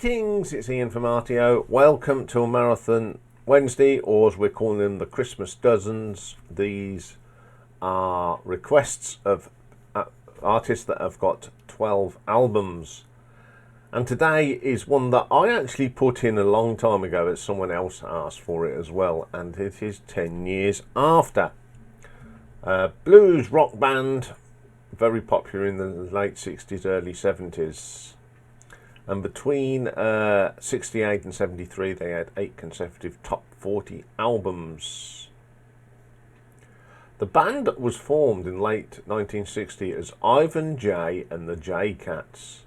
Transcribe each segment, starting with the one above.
Greetings, it's Iain from RTO. Welcome to a Marathon Wednesday, or as we're calling them, the Christmas Dozens. These are requests of artists that have got 12 albums. And today is one that I actually put in a long time ago, as someone else asked for it as well, and it is 10 years after. Blues rock band, very popular in the late 60s, early 70s. And between 68 and 73, they had 8 consecutive top 40 albums. The band was formed in late 1960 as Ivan J and the J Cats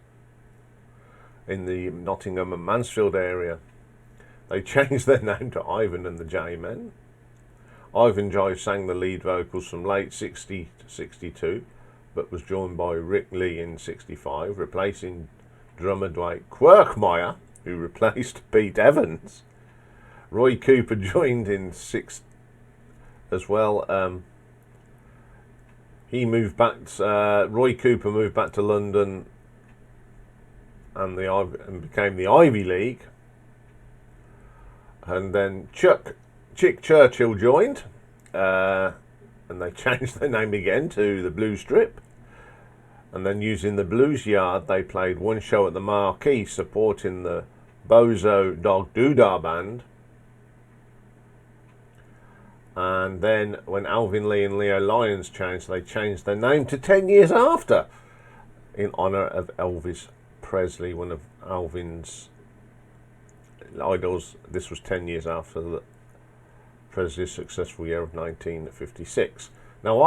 in the Nottingham and Mansfield area. They changed their name to Ivan and the J Men. Ivan J sang the lead vocals from late 60 to 62, but was joined by Rick Lee in 65, replacing drummer Dwight Quirkmeyer, who replaced Pete Evans. Roy Cooper joined in 6 as well. He moved back. Roy Cooper moved back to London and became the Ivy League. And then Chick Churchill joined, and they changed their name again to the Blue Strip. And then using the Blues Yard, they played one show at the Marquee supporting the Bozo Dog Doodah Band. And then when Alvin Lee and Leo Lyons changed, they changed their name to 10 years after, in honour of Elvis Presley, one of Alvin's idols. This was 10 years after the Presley's successful year of 1956. Now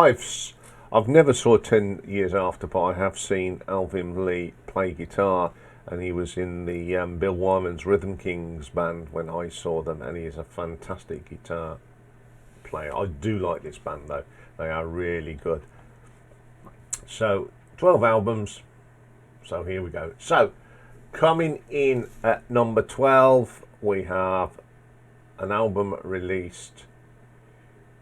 I've never saw 10 years after, but I have seen Alvin Lee play guitar, and he was in the Bill Wyman's Rhythm Kings band when I saw them, and he is a fantastic guitar player. I do like this band though, they are really good. So 12 albums, so here we go. So coming in at number 12, we have an album released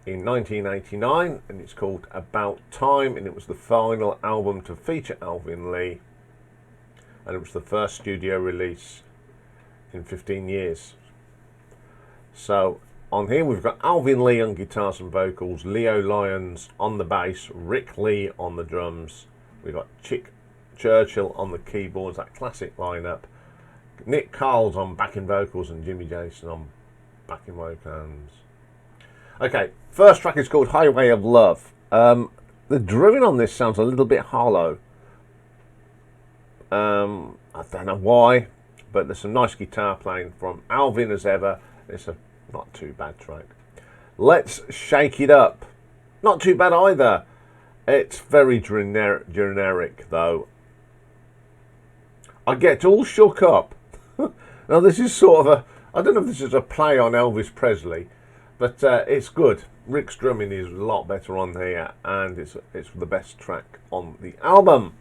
in 1989, and it's called About Time, and it was the final album to feature Alvin Lee, and it was the first studio release in 15 years. So on here we've got Alvin Lee on guitars and vocals, Leo Lyons on the bass, Rick Lee on the drums, we've got Chick Churchill on the keyboards, that classic lineup, Nick Carl's on backing vocals, and Jimmy Jason on backing vocals. Okay, first track is called Highway of Love. The drumming on this sounds a little bit hollow. I don't know why, but there's some nice guitar playing from Alvin as ever. It's a not too bad track. Let's Shake It Up. Not too bad either. It's very generic though. I get all shook up. Now this is sort of I don't know if this is a play on Elvis Presley, but it's good. Rick's drumming is a lot better on here, and it's the best track on the album.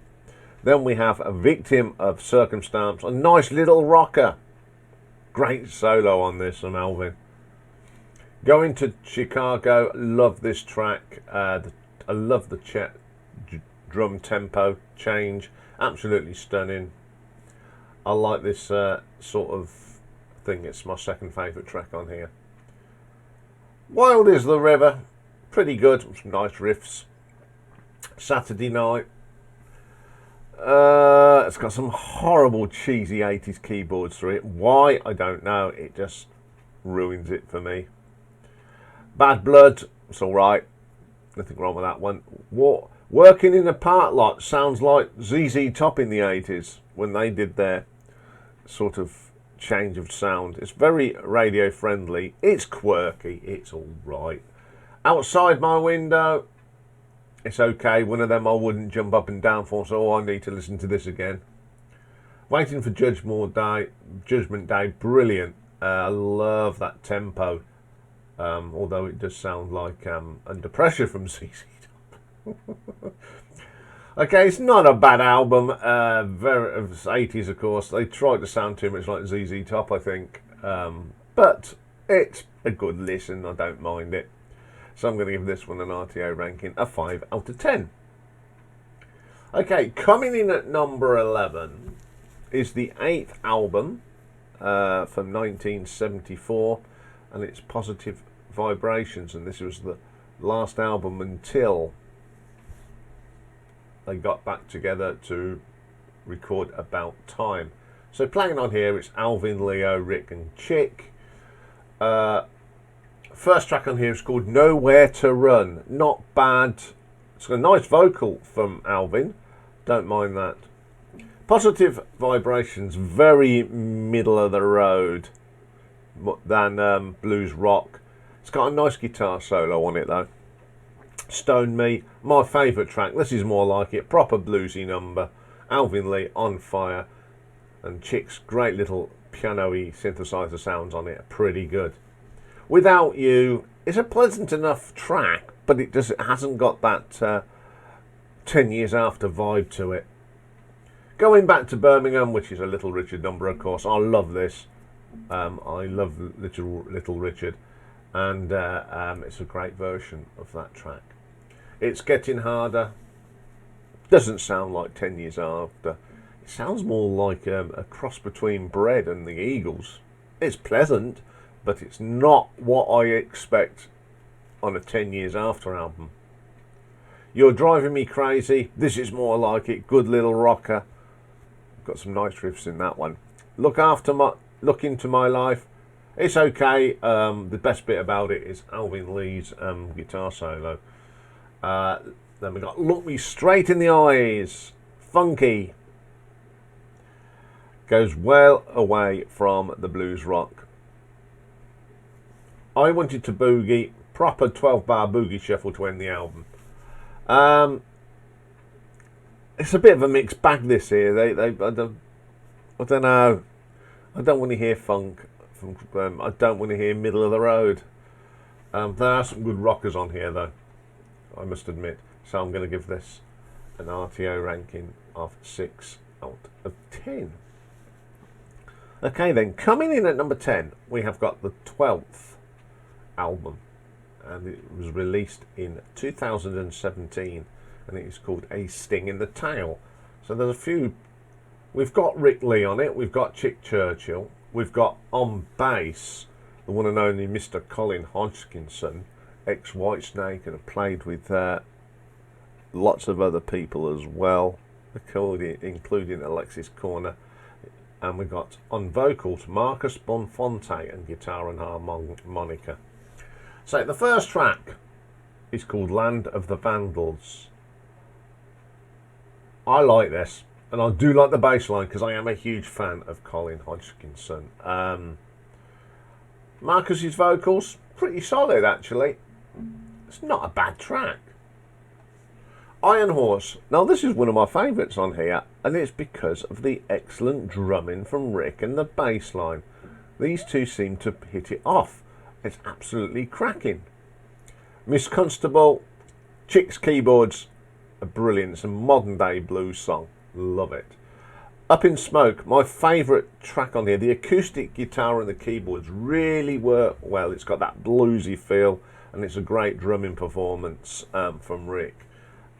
Then we have A Victim of Circumstance, a nice little rocker. Great solo on this from Alvin. Going to Chicago, love this track. I love the drum tempo change, absolutely stunning. I like this sort of thing. It's my second favourite track on here. Wild is the River, pretty good, some nice riffs. Saturday Night, it's got some horrible cheesy 80s keyboards through it. Why, I don't know, it just ruins it for me. Bad Blood, it's alright, nothing wrong with that one. Working in a Park Lot sounds like ZZ Top in the 80s when they did their sort of change of sound. It's very radio friendly, it's quirky, it's all right. Outside My Window, it's okay. One of them I wouldn't jump up and down for, so I need to listen to this again. Waiting for Judgment Day, brilliant. I love that tempo, although it does sound like Under Pressure from ZZ Top. Okay, it's not a bad album. Very 80s, of course. They tried to sound too much like ZZ Top, I think. But it's a good listen. I don't mind it. So I'm going to give this one an RTO ranking of 5 out of 10. Okay, coming in at number 11 is the 8th album from 1974, and it's Positive Vibrations, and this was the last album until they got back together to record About Time. So playing on here, it's Alvin, Leo, Rick and Chick. First track on here is called Nowhere to Run. Not bad. It's got a nice vocal from Alvin. Don't mind that. Positive Vibrations, very middle of the road than blues rock. It's got a nice guitar solo on it though. Stone Me, my favourite track. This is more like it. Proper bluesy number. Alvin Lee on fire. And Chick's great little piano-y synthesizer sounds on it are pretty good. Without You is a pleasant enough track, but it hasn't got that 10 years after vibe to it. Going Back to Birmingham, which is a Little Richard number, of course. I love this. I love Little Richard, and it's a great version of that track. It's Getting Harder. Doesn't sound like 10 years after. It sounds more like a cross between Bread and the Eagles. It's pleasant, but it's not what I expect on a 10 years after album. You're Driving Me Crazy. This is more like it. Good little rocker. Got some nice riffs in that one. Look Into My Life. It's okay. The best bit about it is Alvin Lee's guitar solo. Then we got Look Me Straight in the Eyes. Funky. Goes well away from the blues rock. I Wanted to Boogie. Proper 12-bar boogie shuffle to end the album. It's a bit of a mixed bag this here. I don't know. I don't want to hear funk from them. I don't want to hear middle of the road. There are some good rockers on here though, I must admit. So I'm going to give this an RTO ranking of 6 out of 10. Okay then, coming in at number 10, we have got the 12th album, and it was released in 2017, and it is called A Sting in the Tail. So there's a few. We've got Rick Lee on it, we've got Chick Churchill, we've got on bass the one and only Mr. Colin Hodgkinson, ex-Whitesnake, and played with lots of other people as well, including Alexis Corner. And we got on vocals Marcus Bonfonte and guitar and harmonica. So the first track is called Land of the Vandals. I like this, and I do like the bass line because I am a huge fan of Colin Hodgkinson. Marcus's vocals, pretty solid actually. It's not a bad track. Iron Horse. Now this is one of my favourites on here, and it's because of the excellent drumming from Rick and the bass line. These two seem to hit it off. It's absolutely cracking. Miss Constable, Chick's keyboards are brilliant. It's a modern day blues song. Love it. Up in Smoke, my favourite track on here. The acoustic guitar and the keyboards really work well. It's got that bluesy feel, and it's a great drumming performance from Rick.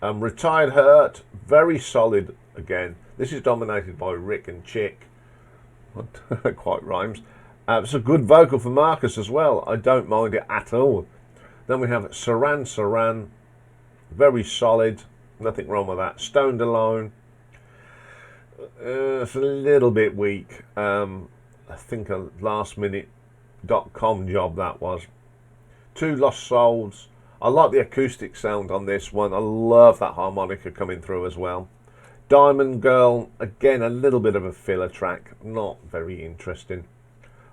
Retired Hurt, very solid again. This is dominated by Rick and Chick. Quite rhymes. It's a good vocal for Marcus as well. I don't mind it at all. Then we have Saran Saran, very solid. Nothing wrong with that. Stoned Alone. It's a little bit weak. I think a lastminute.com job that was. Two Lost Souls. I like the acoustic sound on this one. I love that harmonica coming through as well. Diamond Girl, again a little bit of a filler track, not very interesting.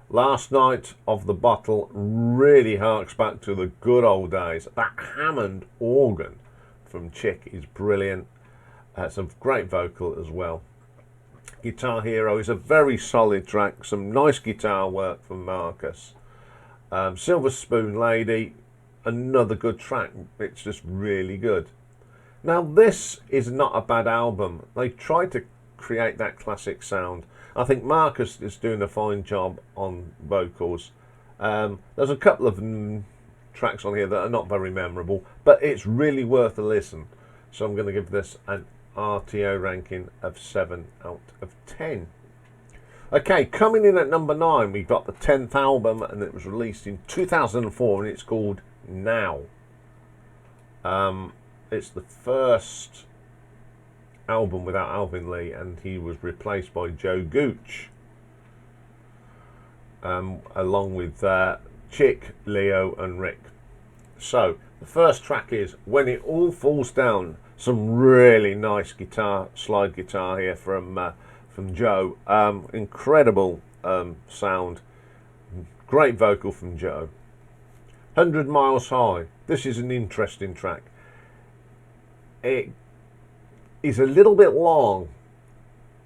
Last Night of the Bottle really harks back to the good old days. That Hammond organ from Chick is brilliant. Some great vocal as well. Guitar Hero is a very solid track. Some nice guitar work from Marcus. Silver Spoon Lady, another good track. It's just really good. Now this is not a bad album. They tried to create that classic sound. I think Marcus is doing a fine job on vocals. There's a couple of tracks on here that are not very memorable, but it's really worth a listen. So I'm going to give this an RTO ranking of 7 out of 10. Okay, coming in at number 9, we've got the 10th album, and it was released in 2004, and it's called Now. It's the first album without Alvin Lee, and he was replaced by Joe Gooch, along with Chick, Leo, and Rick. So the first track is When It All Falls Down. Some really nice slide guitar here from Joe. Incredible sound. Great vocal from Joe. 100 Miles High. This is an interesting track. It is a little bit long,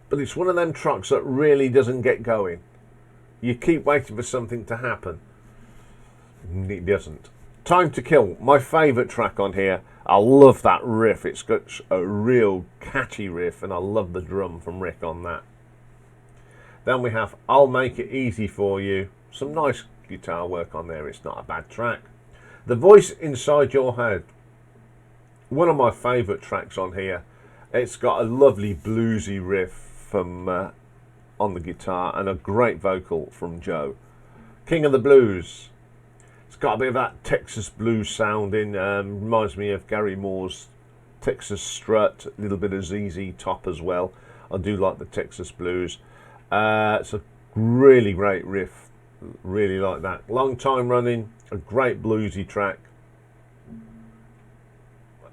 but it's one of them tracks that really doesn't get going. You keep waiting for something to happen. It doesn't. Time to Kill, my favourite track on here. I love that riff. It's got a real catchy riff, and I love the drum from Rick on that. Then we have I'll Make It Easy For You. Some nice guitar work on there. It's not a bad track. The Voice Inside Your Head. One of my favourite tracks on here. It's got a lovely bluesy riff from on the guitar, and a great vocal from Joe. King of the Blues. It's got a bit of that Texas blues sound in. Reminds me of Gary Moore's Texas Strut. A little bit of ZZ Top as well. I do like the Texas blues. It's a really great riff. Really like that. Long time running. A great bluesy track.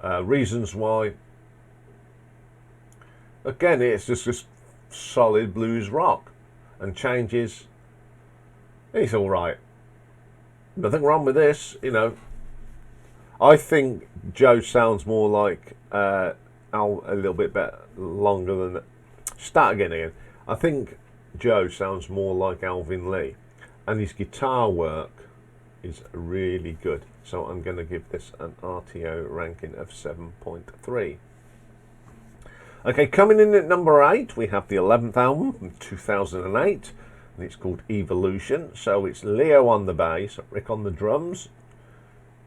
Reasons Why. Again, it's just solid blues rock. And Changes. It's all right. Nothing wrong with this, you know. I think Joe sounds more like a little bit better, longer than. Start again, Ian. I think Joe sounds more like Alvin Lee, and his guitar work is really good. So I'm going to give this an RTO ranking of 7.3. Okay, coming in at number 8, we have the 11th album from 2008. And it's called Evolution. So it's Leo on the bass, Rick on the drums,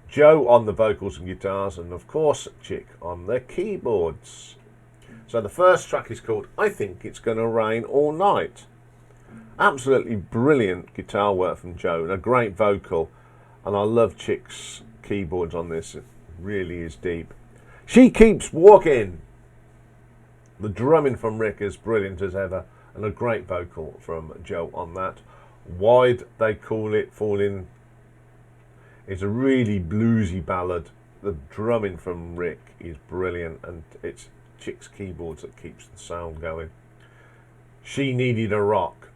Joe on the vocals and guitars, and of course Chick on the keyboards. So the first track is called I Think It's Gonna Rain All Night. Absolutely brilliant guitar work from Joe and a great vocal, and I love Chick's keyboards on this. It really is deep. She Keeps Walking. The drumming from Rick is brilliant as ever, and a great vocal from Joe on that. Why'd They Call It Falling is a really bluesy ballad. The drumming from Rick is brilliant, and it's Chick's keyboards that keeps the sound going. She Needed a Rock.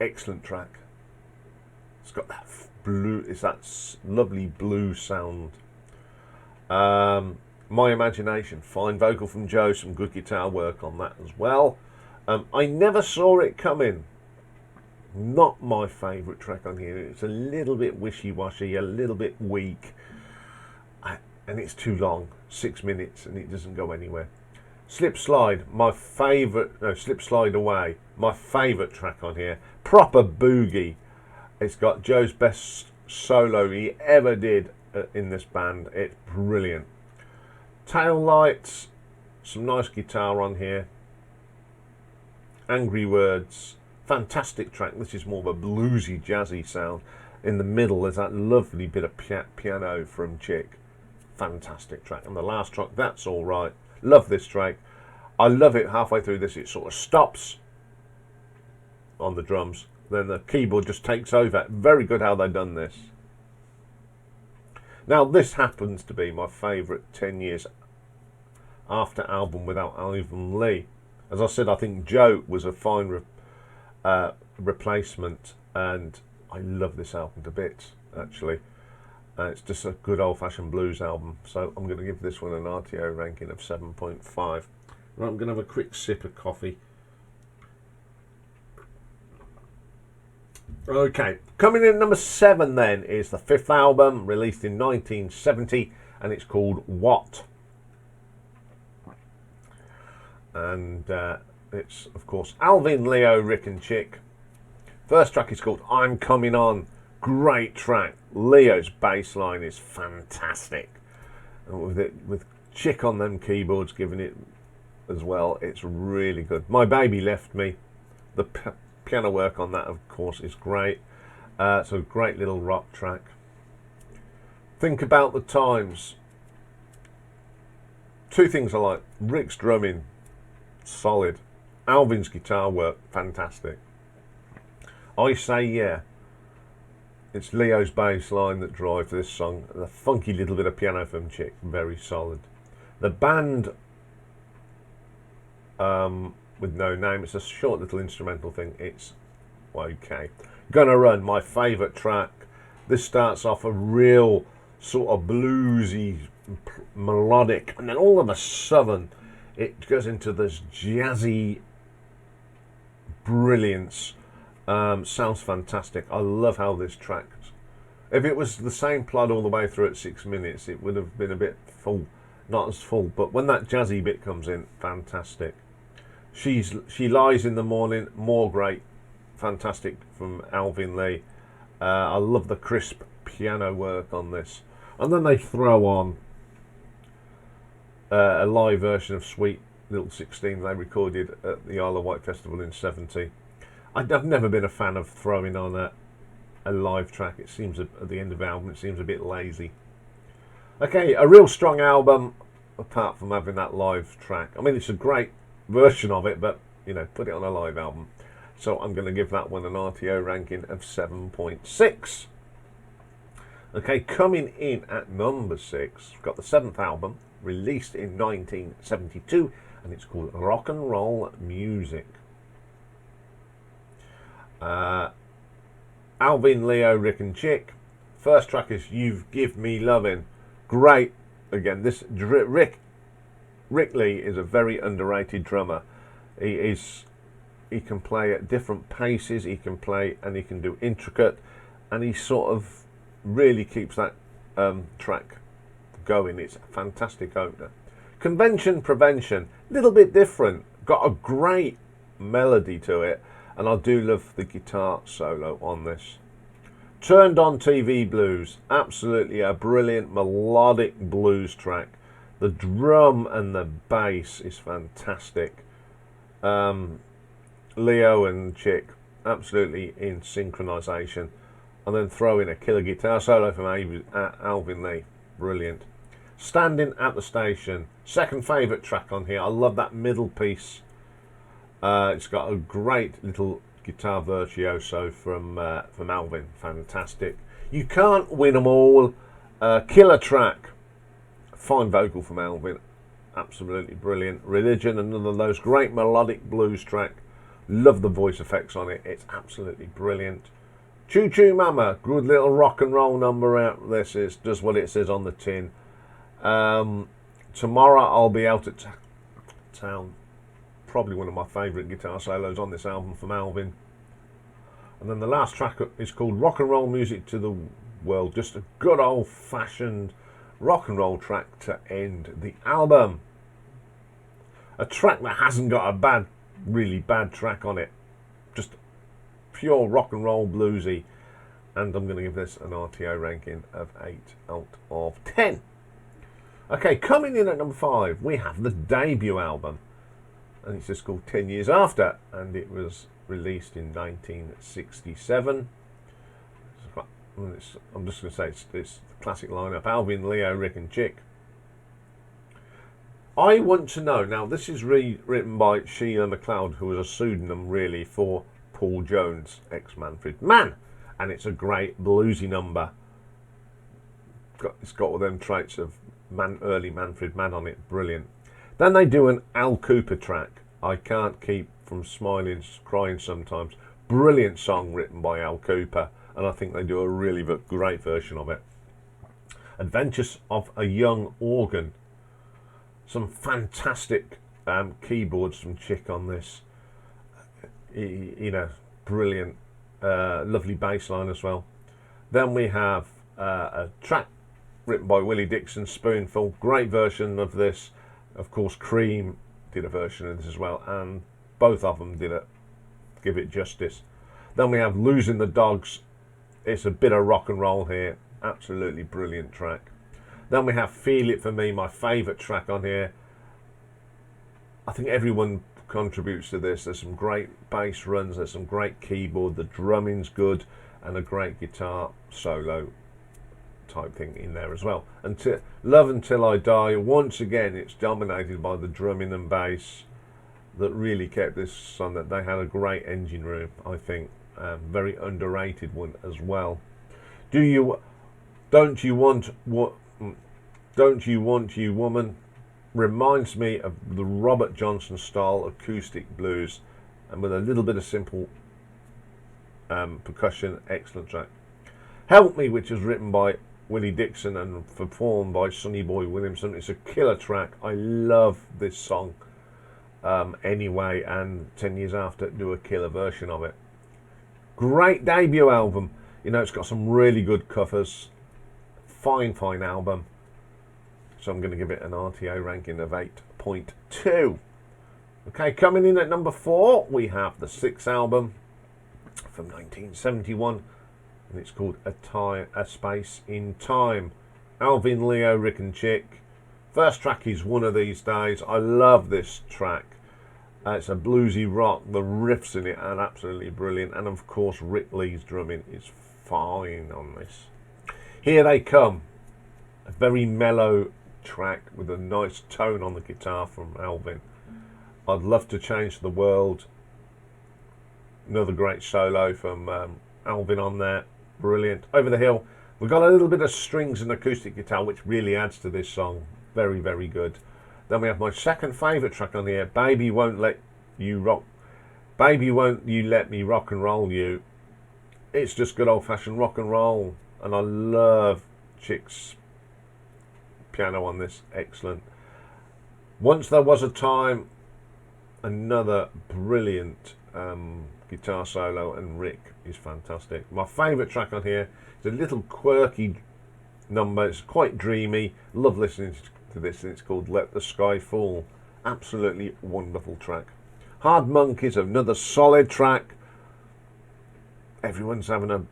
Excellent track. It's got that it's that lovely blue sound. My Imagination. Fine vocal from Joe, some good guitar work on that as well. I Never Saw It Coming. Not my favourite track on here. It's a little bit wishy-washy, a little bit weak, and it's too long. 6 minutes, and it doesn't go anywhere. Slip Slide, my favourite. No, Slip Slide Away. My favourite track on here. Proper boogie. It's got Joe's best solo he ever did in this band. It's brilliant. Tail Lights. Some nice guitar on here. Angry Words, fantastic track. This is more of a bluesy, jazzy sound. In the middle, there's that lovely bit of piano from Chick. Fantastic track. And the last track, That's All Right. Love this track. I love it. Halfway through this, it sort of stops on the drums. Then the keyboard just takes over. Very good how they've done this. Now, this happens to be my favourite 10 years after album without Alvin Lee. As I said, I think Joe was a fine replacement, and I love this album to bits, actually. It's just a good old-fashioned blues album, so I'm going to give this one an RTO ranking of 7.5. Right, I'm going to have a quick sip of coffee. Okay, coming in at number 7 then is the 5th album, released in 1970, and it's called What? And it's, of course, Alvin, Leo, Rick and Chick. First track is called I'm Coming On. Great track. Leo's bass line is fantastic. And with Chick on them keyboards giving it as well, it's really good. My Baby Left Me. The piano work on that, of course, is great. It's a great little rock track. Think About the Times. Two things I like. Rick's drumming, solid. Alvin's guitar work, fantastic. I Say Yeah. It's Leo's bass line that drives this song. And a funky little bit of piano from Chick, very solid. The band with no name, it's a short little instrumental thing. It's okay. Gonna Run, my favourite track. This starts off a real sort of bluesy, melodic, and then all of a sudden it goes into this jazzy brilliance. Sounds fantastic. I love how this track. If it was the same plot all the way through at 6 minutes, it would have been a bit full, not as full. But when that jazzy bit comes in, fantastic. She Lies in the Morning, more great, fantastic from Alvin Lee. I love the crisp piano work on this, and then they throw on a live version of Sweet Little 16 they recorded at the Isle of Wight Festival in '70. I've never been a fan of throwing on a live track. It seems at the end of the album it seems a bit lazy. Okay, a real strong album apart from having that live track. I mean, it's a great version of it, but you know, put it on a live album. So I'm going to give that one an RTO ranking of 7.6. Okay, coming in at number 6, we've got the 7th album, released in 1972, and it's called Rock and Roll Music. Alvin, Leo, Rick and Chick. First track is You've Give Me Lovin'. Great. Again, this Rick Lee is a very underrated drummer. He can play at different paces, he can play and he can do intricate, and he sort of really keeps that track going. It's a fantastic opener. Convention Prevention, a little bit different, got a great melody to it, and I do love the guitar solo on this. Turned On TV Blues, absolutely a brilliant melodic blues track. The drum and the bass is fantastic. Leo and Chick, absolutely in synchronization. And then throw in a killer guitar solo from Alvin Lee, brilliant. Standing at the Station, second favourite track on here. I love that middle piece. It's got a great little guitar virtuoso from Alvin, fantastic. You Can't Win 'Em All, killer track. Fine vocal from Alvin, absolutely brilliant. Religion, another of those great melodic blues track. Love the voice effects on it, it's absolutely brilliant. Choo Choo Mama, good little rock and roll number out. This is just what it says on the tin. Tomorrow I'll Be Out at Town. Probably one of my favourite guitar solos on this album from Alvin. And then the last track is called Rock and Roll Music to the World. Just a good old fashioned rock and roll track to end the album. A track that hasn't got a really bad track on it. Just pure rock and roll bluesy. And I'm going to give this an RTO ranking of 8 out of 10. Okay, coming in at number 5, we have the debut album. And it's just called 10 Years After, and it was released in 1967. I'm just going to say it's the classic lineup: Alvin, Leo, Rick and Chick. I Want to Know, now this is written by Sheila MacLeod, who was a pseudonym really for Paul Jones, ex-Manfred Mann, and it's a great bluesy number. It's got all them traits of early Manfred Mann on it, brilliant. Then they do an Al Cooper track, I Can't Keep From Smiling, Crying Sometimes. Brilliant song written by Al Cooper, and I think they do a really great version of it. Adventures of a Young Organ. Some fantastic keyboards from Chick on this. You know, brilliant, lovely bass line as well. Then we have a track written by Willie Dixon, Spoonful. Great version of this. Of course, Cream did a version of this as well, and both of them did it. Give it justice. Then we have Losing the Dogs. It's a bit of rock and roll here. Absolutely brilliant track. Then we have Feel It For Me, my favourite track on here. I think everyone contributes to this. There's some great bass runs, there's some great keyboard, the drumming's good, and a great guitar solo type thing in there as well. Love Until I Die, once again, it's dominated by the drumming and bass that really kept this on. That they had a great engine room, I think. Very underrated one as well. Don't you want you woman reminds me of the Robert Johnson style acoustic blues, and with a little bit of simple percussion. Excellent track. Help Me, which was written by Willie Dixon and performed by Sonny Boy Williamson. It's a killer track. I love this song anyway, and 10 years after, do a killer version of it. Great debut album. You know, it's got some really good covers. Fine album. So I'm going to give it an RTO ranking of 8.2. Okay, coming in at number 4, we have the 6th album from 1971, and it's called A Space in Time. Alvin, Leo, Rick and Chick. First track is One of These Days. I love this track. It's a bluesy rock. The riffs in it are absolutely brilliant, and of course Rick Lee's drumming is fine on this. Here They Come, a very mellow track with a nice tone on the guitar from Alvin. I'd Love to Change the World, another great solo from Alvin on there, brilliant. Over the Hill, we've got a little bit of strings and acoustic guitar, which really adds to this song. Very good. Then we have my second favourite track on here, Baby Won't You Let Me Rock and Roll You. It's just good old fashioned rock and roll, and I love Chick's piano on this. Excellent. Once There Was a Time, another brilliant guitar solo, and Rick is fantastic. My favourite track on here is a little quirky number. It's quite dreamy. Love listening to this, and it's called Let the Sky Fall. Absolutely wonderful track. Hard Monkeys, another solid track. Everyone's having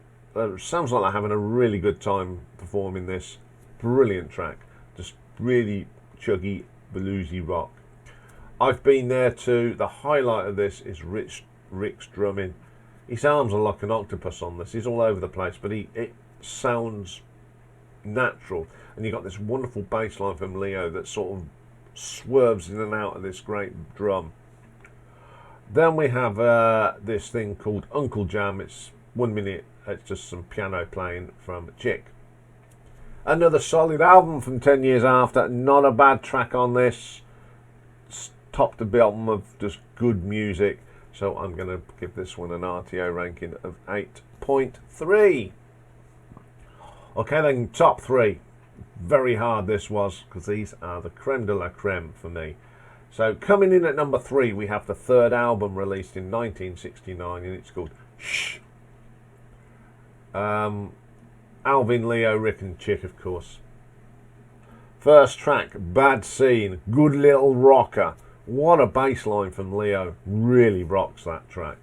sounds like they're having a really good time performing this. Brilliant track. Just really chuggy, bluesy rock. I've Been There Too. The highlight of this is Rick's drumming. His arms are like an octopus on this. He's all over the place, but it sounds natural. And you've got this wonderful bass line from Leo that sort of swerves in and out of this great drum. Then we have this thing called Uncle Jam. It's 1 minute. It's just some piano playing from Chick. Another solid album from 10 years after. Not a bad track on this. It's top to bottom of just good music. So I'm going to give this one an RTO ranking of 8.3. Okay, then top 3. Very hard this was, because these are the creme de la creme for me. So coming in at number 3, we have the 3rd album released in 1969, and it's called Shh. Alvin, Leo, Rick and Chick, of course. First track, Bad Scene, good little rocker. What a bass line from Leo. Really rocks that track.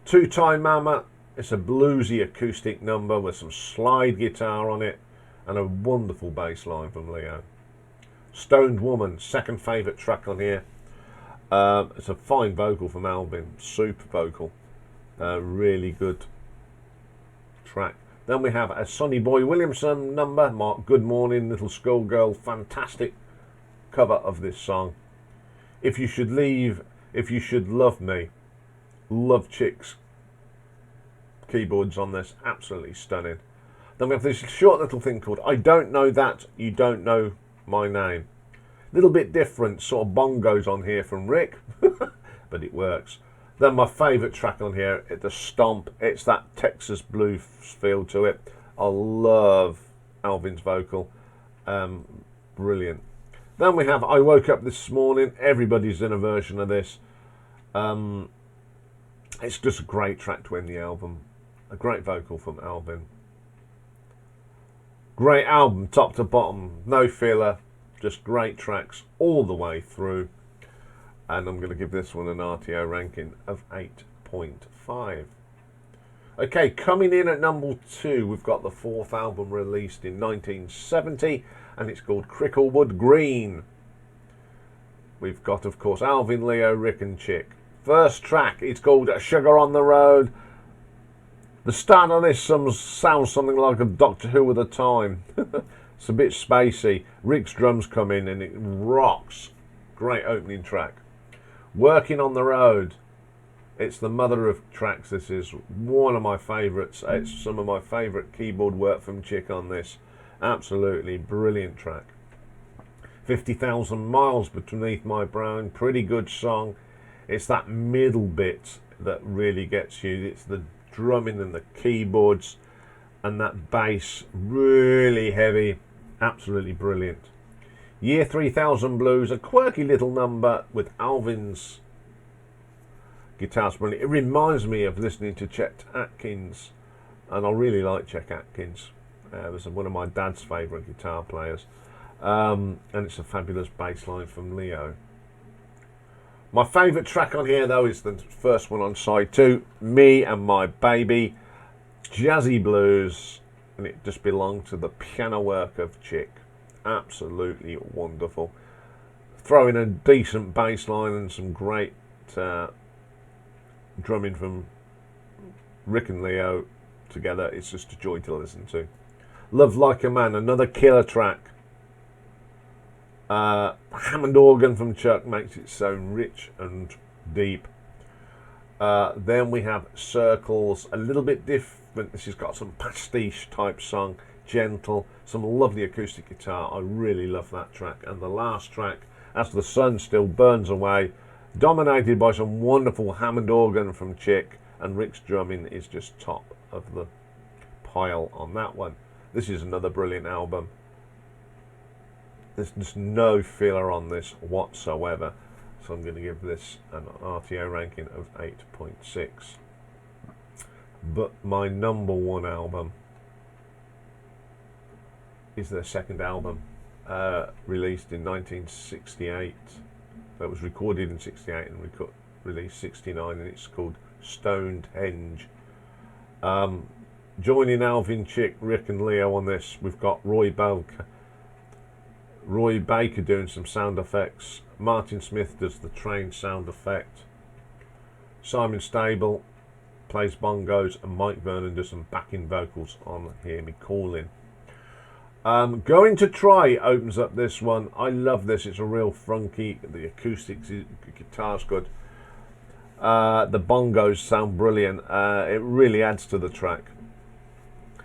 Two Time Mama, it's a bluesy acoustic number with some slide guitar on it and a wonderful bass line from Leo. Stoned Woman, second favourite track on here. It's a fine vocal from Alvin, super vocal. Really good track. Then we have a Sonny Boy Williamson number, Good Morning Little Schoolgirl, fantastic cover of this song. If You Should Leave, If You Should Love Me, love Chick's keyboards on this, absolutely stunning. Then we have this short little thing called I Don't Know That You Don't Know My Name. Little bit different, sort of bongos on here from Rick, but it works. Then my favourite track on here, it's the Stomp. It's that Texas blues feel to it. I love Alvin's vocal. Brilliant. Then we have I Woke Up This Morning. Everybody's in a version of this. It's just a great track to end the album. A great vocal from Alvin. Great album, top to bottom. No filler. Just great tracks all the way through. And I'm going to give this one an RTO ranking of 8.5. Okay, coming in at number 2, we've got the 4th album released in 1970, and it's called Cricklewood Green. we've got, of course, Alvin, Leo, Rick and Chick. First track, it's called Sugar on the Road. The start on this sounds something like a Doctor Who at the time. It's a bit spacey. Rick's drums come in and it rocks. Great opening track. Working on the Road. It's the mother of tracks. This is one of my favourites. It's some of my favourite keyboard work from Chick on this. Absolutely brilliant track. 50,000 Miles Beneath My Brow. Pretty good song. It's that middle bit that really gets you. It's the drumming and the keyboards and that bass, really heavy. Absolutely brilliant. Year 3000 Blues, a quirky little number with Alvin's guitars. It reminds me of listening to Chet Atkins, and I really like Chet Atkins. It was one of my dad's favourite guitar players, and it's a fabulous bass line from Leo. My favourite track on here though is the first one on side 2, Me and My Baby, jazzy blues, and it just belonged to the piano work of Chick. Absolutely wonderful. Throw in a decent bass line and some great drumming from Rick and Leo together. It's just a joy to listen to. Love Like a Man, another killer track. Hammond organ from Chuck makes it so rich and deep. Then we have Circles, a little bit different. This has got some pastiche type song, gentle, some lovely acoustic guitar. I really love that track. And the last track, As the Sun Still Burns Away, dominated by some wonderful Hammond organ from Chick, and Rick's drumming is just top of the pile on that one. This is another brilliant album. There's just no filler on this whatsoever, so I'm going to give this an RTO ranking of 8.6. But my number one album is their second album, released in 1968. It was recorded in 68 and released 69, and it's called Stonedhenge. Joining Alvin, Chick, Rick and Leo on this, we've got Roy Baker doing some sound effects. Martin Smith does the train sound effect. Simon Stable plays bongos, and Mike Vernon does some backing vocals on Hear Me Calling. Going to Try opens up this one. I love this. It's a real funky. The acoustics, the guitar's good. The bongos sound brilliant. It really adds to the track.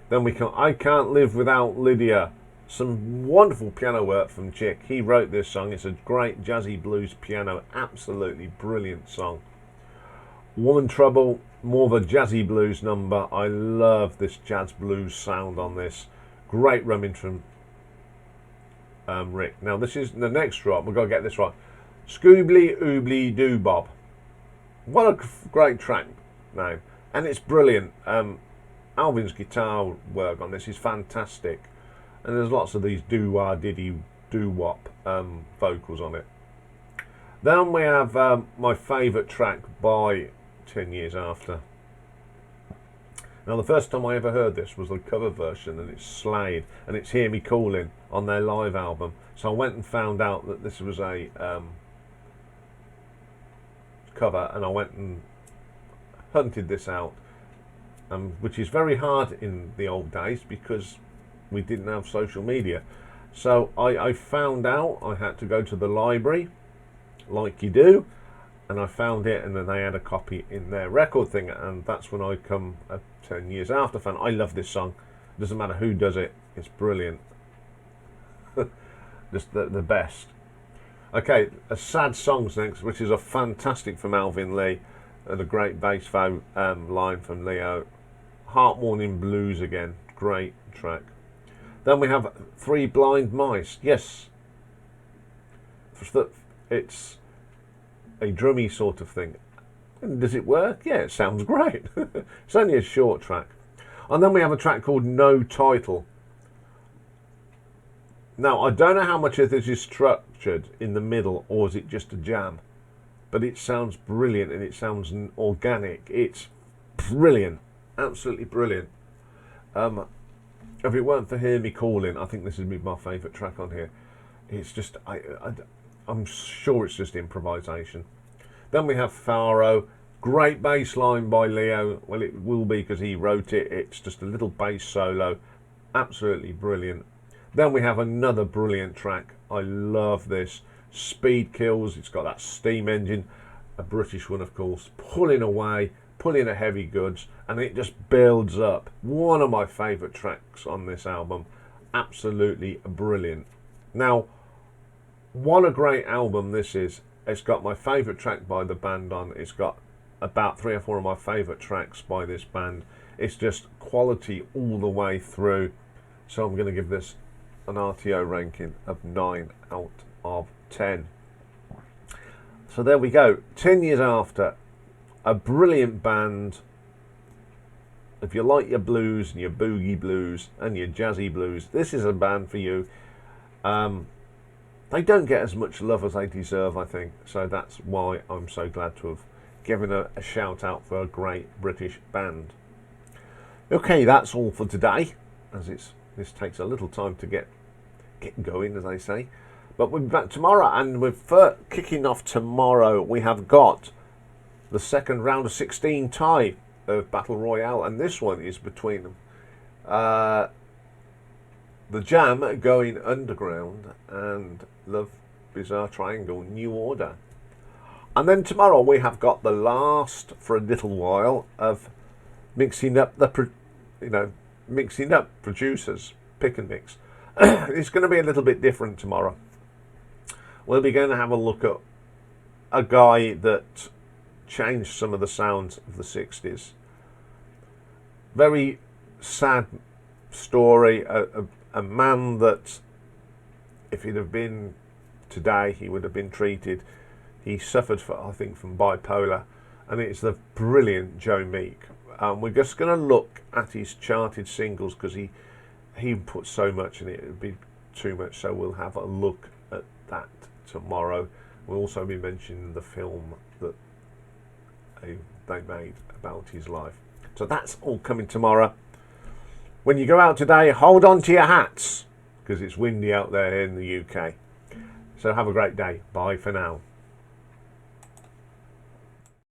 Then I Can't Live Without Lydia. Some wonderful piano work from Chick. He wrote this song. It's a great jazzy blues piano. Absolutely brilliant song. Woman Trouble, more of a jazzy blues number. I love this jazz blues sound on this. Great rumming from Rick. Now this is the next drop. We've got to get this right. Scoobly Oobly Doo Bob. What a great track name. And it's brilliant. Alvin's guitar work on this is fantastic. And there's lots of these doo-wah, diddy, doo-wop vocals on it. Then we have my favourite track by 10 Years After. Now the first time I ever heard this was the cover version, and it's Slade, and it's Hear Me Calling on their live album. So I went and found out that this was a cover, and I went and hunted this out, which is very hard in the old days because we didn't have social media. So I found out I had to go to the library, like you do, and I found it, and then they had a copy in their record thing, and that's when I come 10 Years After fan. I love this song. Doesn't matter who does it, it's brilliant. Just the best. Okay, a Sad Songs next, which is a fantastic from Alvin Lee, and a great bass line from Leo. Heart-Warming Blues again, great track. Then we have Three Blind Mice. Yes, it's a drummy sort of thing. And does it work? Yeah, it sounds great. It's only a short track. And then we have a track called No Title. Now, I don't know how much of this is structured in the middle, or is it just a jam? But it sounds brilliant, and it sounds organic. It's brilliant. Absolutely brilliant. If it weren't for Hear Me Calling, I think this would be my favourite track on here. It's just, I I'm sure it's just improvisation. Then we have Faro. Great bass line by Leo. Well, it will be because he wrote it. It's just a little bass solo. Absolutely brilliant. Then we have another brilliant track. I love this. Speed Kills. It's got that steam engine. A British one, of course. Pulling away. Pulling a heavy goods. And it just builds up. One of my favourite tracks on this album. Absolutely brilliant. Now, what a great album this is. It's got my favourite track by the band on. It's got about 3 or 4 of my favourite tracks by this band. It's just quality all the way through. So I'm going to give this an RTO ranking of 9 out of 10. So there we go. 10 years after, a brilliant band. If you like your blues and your boogie blues and your jazzy blues, this is a band for you. They don't get as much love as they deserve, I think. So that's why I'm so glad to have given a shout out for a great British band. Okay, that's all for today, as this takes a little time to get going, as they say. But we'll be back tomorrow, and we're kicking off tomorrow. We have got the second round of 16 tie of Battle Royale, and this one is between them. The Jam Going Underground and Love Bizarre Triangle New Order. And then tomorrow we have got the last for a little while of mixing up producers, pick and mix. It's going to be a little bit different tomorrow. We'll be going to have a look at a guy that changed some of the sounds of the 60s. Very sad story. A man that, if he'd have been today, he would have been treated. He suffered, I think, from bipolar, and it's the brilliant Joe Meek. We're just going to look at his charted singles because he put so much in it would be too much. So we'll have a look at that tomorrow. We'll also be mentioning the film that they made about his life. So that's all coming tomorrow. When you go out today, hold on to your hats because it's windy out there in the UK. So have a great day. Bye for now.